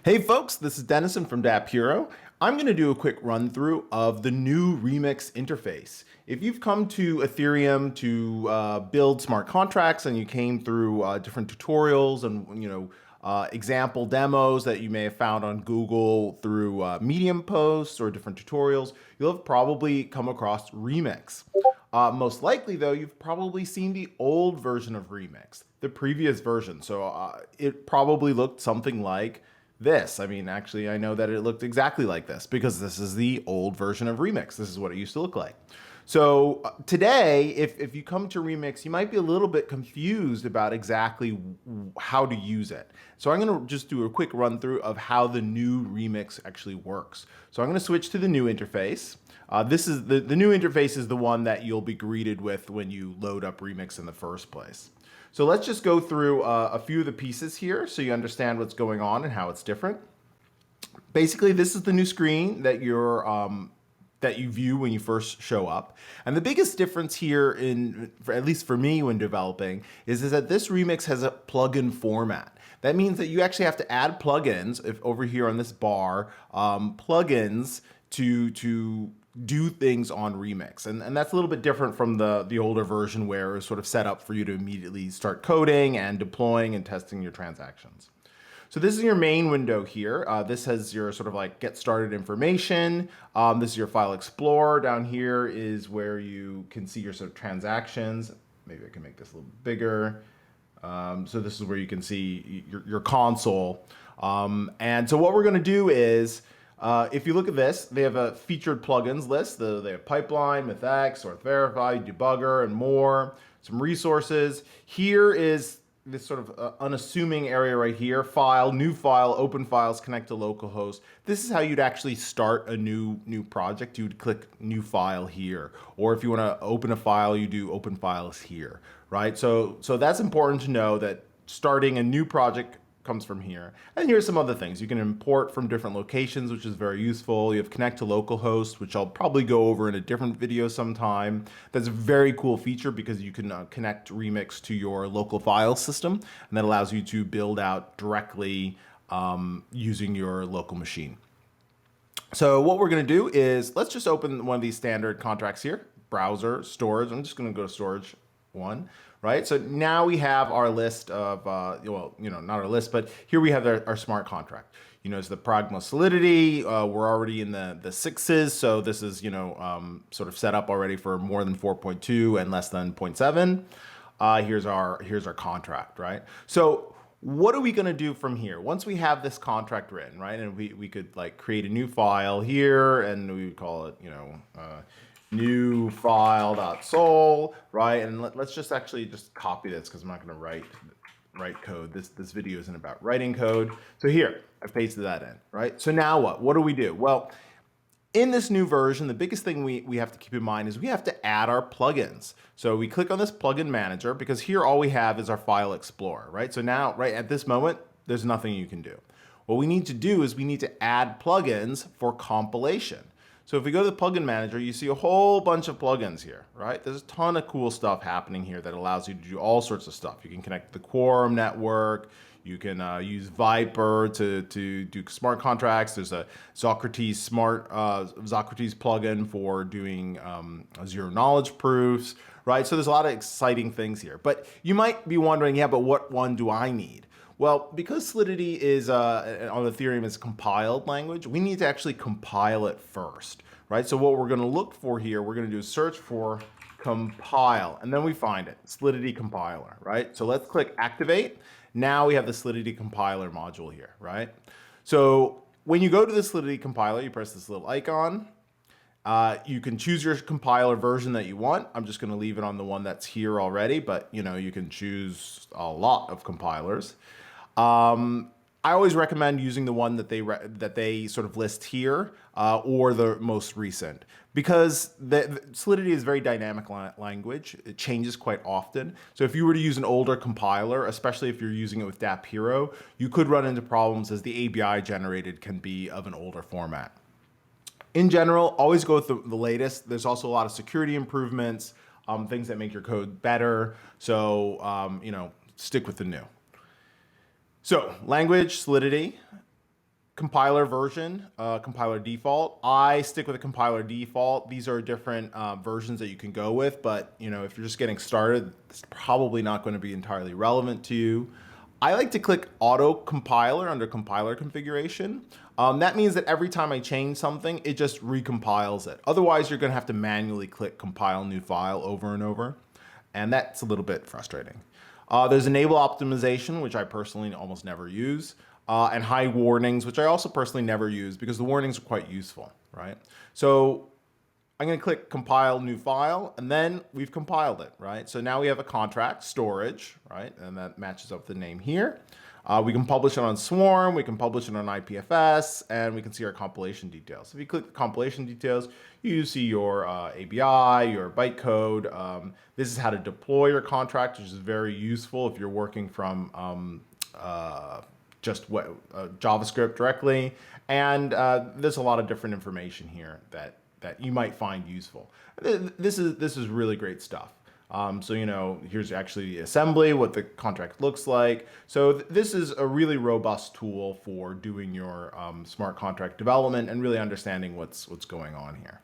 Hey folks, this is Dennison from DappHero. I'm going to do a quick run through of the new Remix interface. If you've come to Ethereum to build smart contracts and you came through different tutorials and example demos that you may have found on Google through Medium posts or different tutorials, you'll have probably come across Remix. Most likely, though, you've probably seen the old version of Remix, the previous version. So it probably looked something like this. I mean, actually, I know that it looked exactly like this because this is the old version of Remix. This is what it used to look like. So today, if you come to Remix, you might be a little bit confused about exactly how to use it. So I'm going to just do a quick run through of how the new Remix actually works. So I'm going to switch to the new interface. This is the new interface is the one that you'll be greeted with when you load up Remix in the first place. So let's just go through a few of the pieces here so you understand what's going on and how it's different. Basically, this is the new screen that that you view when you first show up. And the biggest difference here, at least for me when developing, is that this Remix has a plugin format. That means that you actually have to add plugins over here on this bar, plugins to do things on Remix. And that's a little bit different from the older version where it's sort of set up for you to immediately start coding and deploying and testing your transactions. So this is your main window here. This has your sort of like get started information. This is your file explorer. Down here is where you can see your sort of transactions. Maybe I can make this a little bigger. So this is where you can see your console. And so what we're going to do is, if you look at this, they have a featured plugins list. They have Pipeline, MythX, Source Verify, Debugger, and more. Some resources. Here is this sort of unassuming area right here. File, new file, open files, connect to localhost. This is how you'd actually start a new project. You would click new file here. Or if you want to open a file, you do open files here, right? So that's important to know that starting a new project comes from here. And here's some other things. You can import from different locations, which is very useful. You have connect to localhost, which I'll probably go over in a different video sometime. That's a very cool feature because you can connect Remix to your local file system, and that allows you to build out directly using your local machine. So what we're going to do is let's just open one of these standard contracts here. Browser, storage. I'm just going to go to storage one. Right, so now we have our list of, not our list, but here we have our smart contract. You know, it's the Pragma Solidity. We're already in the sixes, so this is, sort of set up already for more than 4.2 and less than 0.7. Here's our contract, right? So what are we going to do from here? Once we have this contract written, right, and we could like create a new file here, and we would call it, new file.sol, right? And let's just actually just copy this because I'm not going to write code. This video isn't about writing code. So here, I pasted that in, right? So now what? What do we do? Well, in this new version, the biggest thing we have to keep in mind is we have to add our plugins. So we click on this plugin manager because here all we have is our file explorer, right? So now, right at this moment, there's nothing you can do. What we need to do is we need to add plugins for compilation. So if we go to the plugin manager, you see a whole bunch of plugins here, right? There's a ton of cool stuff happening here that allows you to do all sorts of stuff. You can connect the Quorum network. You can use Viper to do smart contracts. There's a Socrates Socrates plugin for doing zero knowledge proofs, right? So there's a lot of exciting things here. But you might be wondering, yeah, but what one do I need? Well, because Solidity is on Ethereum is a compiled language, we need to actually compile it first, right? So what we're going to look for here, we're going to do a search for compile, and then we find it, Solidity compiler, right? So let's click activate. Now we have the Solidity compiler module here, right? So when you go to the Solidity compiler, you press this little icon. You can choose your compiler version that you want. I'm just going to leave it on the one that's here already, but you can choose a lot of compilers. I always recommend using the one that they sort of list here or the most recent because the Solidity is a very dynamic language. It changes quite often. So if you were to use an older compiler, especially if you're using it with DappHero, you could run into problems as the ABI generated can be of an older format. In general, always go with the latest. There's also a lot of security improvements, things that make your code better. So, stick with the new. So language, Solidity. compiler version, compiler default. I stick with a compiler default. These are different versions that you can go with, but you know, if you're just getting started, it's probably not going to be entirely relevant to you. I like to click auto compiler under compiler configuration. That means that every time I change something, it just recompiles it. Otherwise, you're going to have to manually click compile new file over and over. And that's a little bit frustrating. There's enable optimization, which I personally almost never use, and hide warnings, which I also personally never use because the warnings are quite useful, right? So I'm going to click compile new file, and then we've compiled it, right? So now we have a contract storage, right? And that matches up the name here. We can publish it on Swarm, we can publish it on IPFS, and we can see our compilation details. If you click the compilation details, you see your ABI, your bytecode. This is how to deploy your contract, which is very useful if you're working from JavaScript directly. And there's a lot of different information here that you might find useful. This is really great stuff. So, you know, here's actually the assembly, what the contract looks like. So this is a really robust tool for doing your smart contract development and really understanding what's going on here.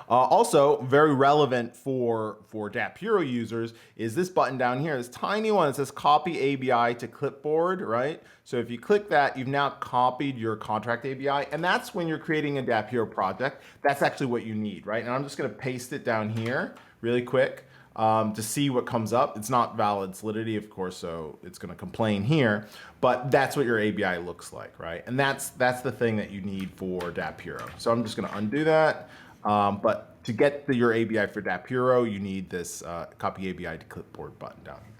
Also, very relevant for DappHero users is this button down here, this tiny one. It says copy ABI to clipboard, right? So if you click that, you've now copied your contract ABI, and that's when you're creating a DappHero project. That's actually what you need, right? And I'm just going to paste it down here really quick to see what comes up. It's not valid Solidity, of course, so it's going to complain here, but that's what your ABI looks like, right? And that's the thing that you need for DappHero. So I'm just going to undo that. But to get your ABI for DappHero, you need this copy ABI to clipboard button down here.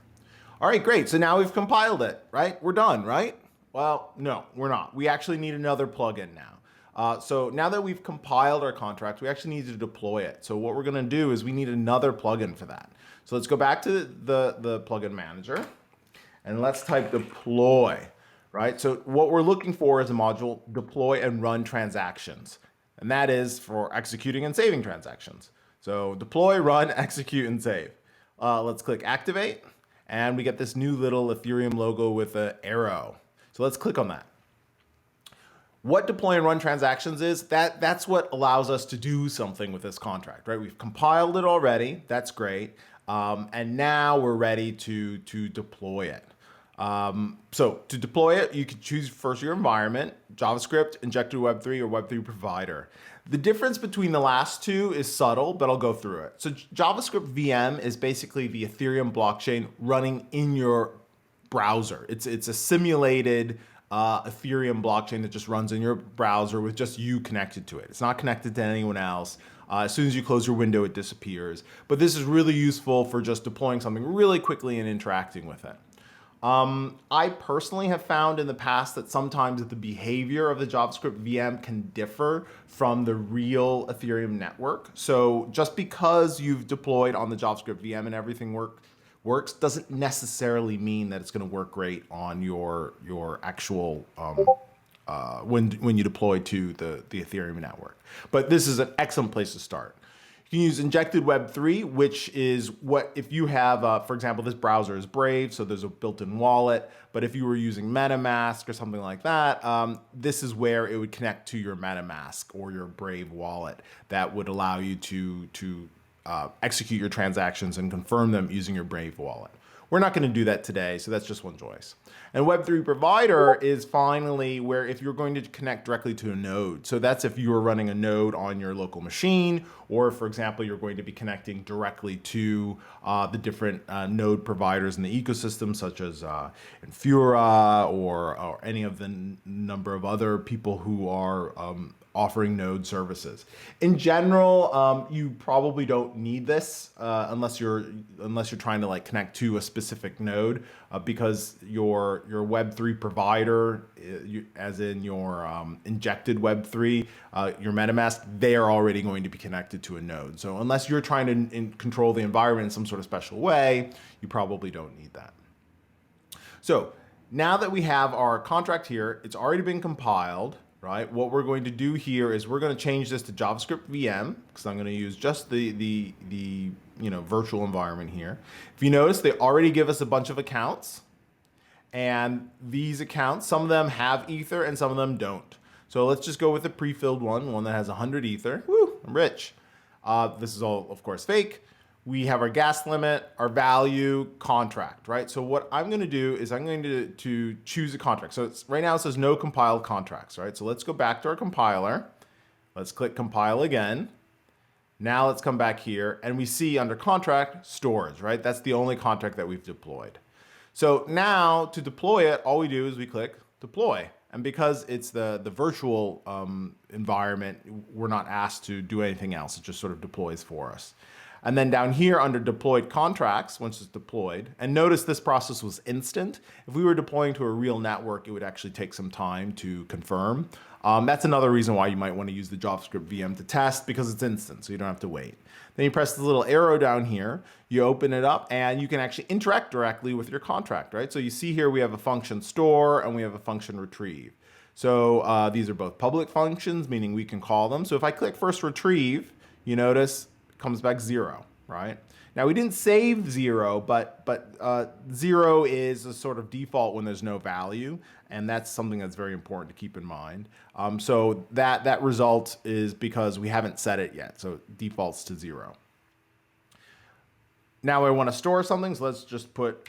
All right, great. So now we've compiled it, right? We're done, right? Well, no, we're not. We actually need another plugin now. So now that we've compiled our contract, we actually need to deploy it. So what we're going to do is we need another plugin for that. So let's go back to the plugin manager and let's type deploy, right? So what we're looking for is a module deploy and run transactions. And that is for executing and saving transactions. So deploy, run, execute, and save. Let's click activate, and we get this new little Ethereum logo with an arrow. So let's click on that. What deploy and run transactions is, that's what allows us to do something with this contract, right? We've compiled it already. That's great. And now we're ready to deploy it. So to deploy it, you can choose first your environment, JavaScript, injected Web3, or Web3 provider. The difference between the last two is subtle, but I'll go through it. So JavaScript VM is basically the Ethereum blockchain running in your browser. It's a simulated Ethereum blockchain that just runs in your browser with just you connected to it. It's not connected to anyone else. As soon as you close your window, it disappears. But this is really useful for just deploying something really quickly and interacting with it. I personally have found in the past that sometimes the behavior of the JavaScript VM can differ from the real Ethereum network. So just because you've deployed on the JavaScript VM and everything works doesn't necessarily mean that it's going to work great on your actual when you deploy to the Ethereum network. But this is an excellent place to start. You can use injected Web3, which is what if you have, for example, this browser is Brave, so there's a built-in wallet. But if you were using MetaMask or something like that, this is where it would connect to your MetaMask or your Brave wallet that would allow you to execute your transactions and confirm them using your Brave wallet. We're not going to do that today, so that's just one choice. And Web3 provider is finally where if you're going to connect directly to a node. So that's if you are running a node on your local machine, or for example, you're going to be connecting directly to the different node providers in the ecosystem, such as Infura or any of the number of other people who are offering node services. In general, you probably don't need this unless you're trying to like connect to a specific node, because your Web3 provider, as in your injected Web3, your MetaMask, they are already going to be connected to a node. So unless you're trying to control the environment in some sort of special way, you probably don't need that. So now that we have our contract here, it's already been compiled. Right. What we're going to do here is we're going to change this to JavaScript VM, because I'm going to use just the virtual environment here. If you notice, they already give us a bunch of accounts, And these accounts, some of them have Ether and some of them don't. So let's just go with the pre-filled one that has 100 Ether. Woo, I'm rich. This is all, of course, fake. We have our gas limit, our value, contract, right? So what I'm going to do is I'm going to choose a contract. So right now it says no compiled contracts, right? So let's go back to our compiler. Let's click compile again. Now let's come back here and we see under contract, storage, right? That's the only contract that we've deployed. So now to deploy it, all we do is we click deploy. And because it's the virtual environment, we're not asked to do anything else. It just sort of deploys for us. And then down here under deployed contracts, once it's deployed, and notice this process was instant. If we were deploying to a real network, it would actually take some time to confirm. That's another reason why you might want to use the JavaScript VM to test, because it's instant, so you don't have to wait. Then you press the little arrow down here, you open it up, and you can actually interact directly with your contract, right? So you see here we have a function store and we have a function retrieve. So these are both public functions, meaning we can call them. So if I click first retrieve, you notice it comes back 0, right? Now we didn't save 0, but 0 is a sort of default when there's no value, and that's something that's very important to keep in mind. So that result is because we haven't set it yet, so it defaults to 0. Now I want to store something, so let's just put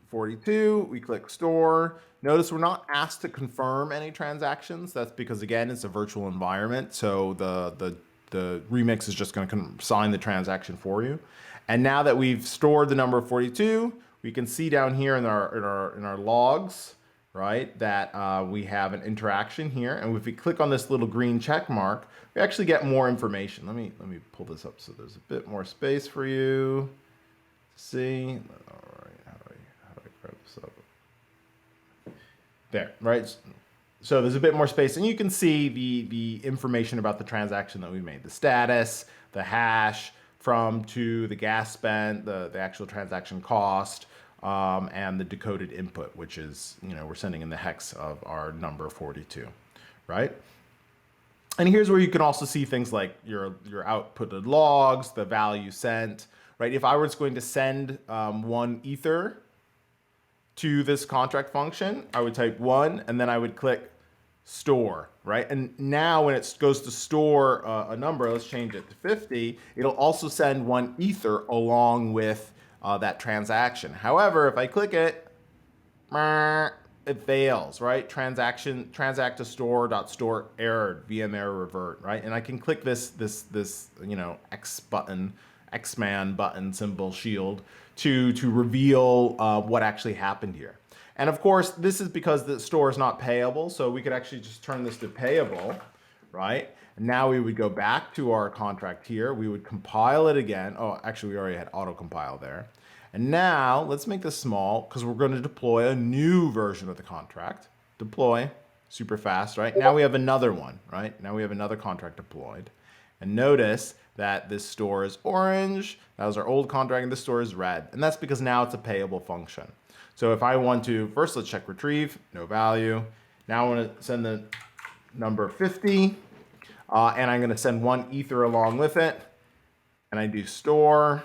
42. We click store. Notice we're not asked to confirm any transactions. That's because, again, it's a virtual environment, so the remix is just going to sign the transaction for you. And now that we've stored the number 42, we can see down here in our logs, right, that we have an interaction here. And if we click on this little green check mark, we actually get more information. Let me pull this up so there's a bit more space for you to see. All right, how do I grab this up? There, right? So there's a bit more space, and you can see the information about the transaction that we made, the status, the hash, from to the gas spent, the actual transaction cost, and the decoded input, which is, we're sending in the hex of our number 42, right? And here's where you can also see things like your outputted logs, the value sent, right? If I was going to send 1 Ether to this contract function, I would type 1, and then I would click store, right? And now when it goes to store a number, let's change it to 50, it'll also send 1 Ether along with that transaction. However, if I click it, it fails, right? transact to store error, VM error revert, right? And I can click this X-man button symbol shield to reveal what actually happened here. And of course, this is because the store is not payable, so we could actually just turn this to payable, right? And now we would go back to our contract here. We would compile it again. Oh, actually, we already had auto-compile there. And now, let's make this small, because we're going to deploy a new version of the contract. Deploy, super fast, right? Now we have another one, right? Now we have another contract deployed. And notice that this store is orange. That was our old contract, and this store is red. And that's because now it's a payable function. So if I want to, first let's check retrieve, no value. Now I want to send the number 50, and I'm going to send 1 Ether along with it. And I do store.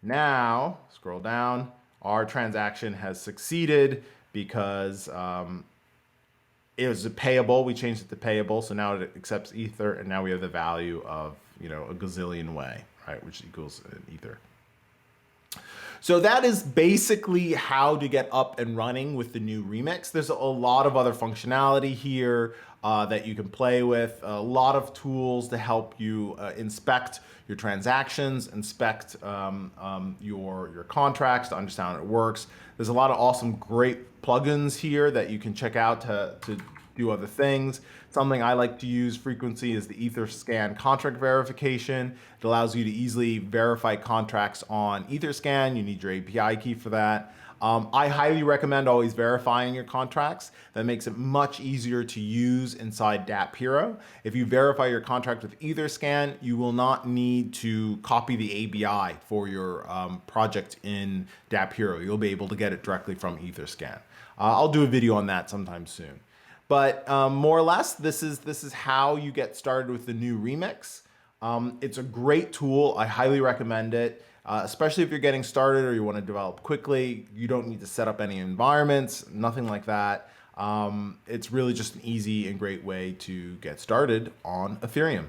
Now, scroll down, our transaction has succeeded because it was a payable. We changed it to payable, so now it accepts Ether, and now we have the value of a gazillion way, right, which equals an Ether. So that is basically how to get up and running with the new remix. There's a lot of other functionality here that you can play with, a lot of tools to help you inspect your transactions, inspect your contracts to understand how it works. There's a lot of awesome, great plugins here that you can check out to do other things. Something I like to use frequently is the Etherscan contract verification. It allows you to easily verify contracts on Etherscan. You need your API key for that. I highly recommend always verifying your contracts. That makes it much easier to use inside DappHero. If you verify your contract with Etherscan, you will not need to copy the API for your project in DappHero. You'll be able to get it directly from Etherscan. I'll do a video on that sometime soon. But more or less, this is how you get started with the new remix. It's a great tool. I highly recommend it. especially if you're getting started or you want to develop quickly. You don't need to set up any environments, nothing like that. It's really just an easy and great way to get started on Ethereum.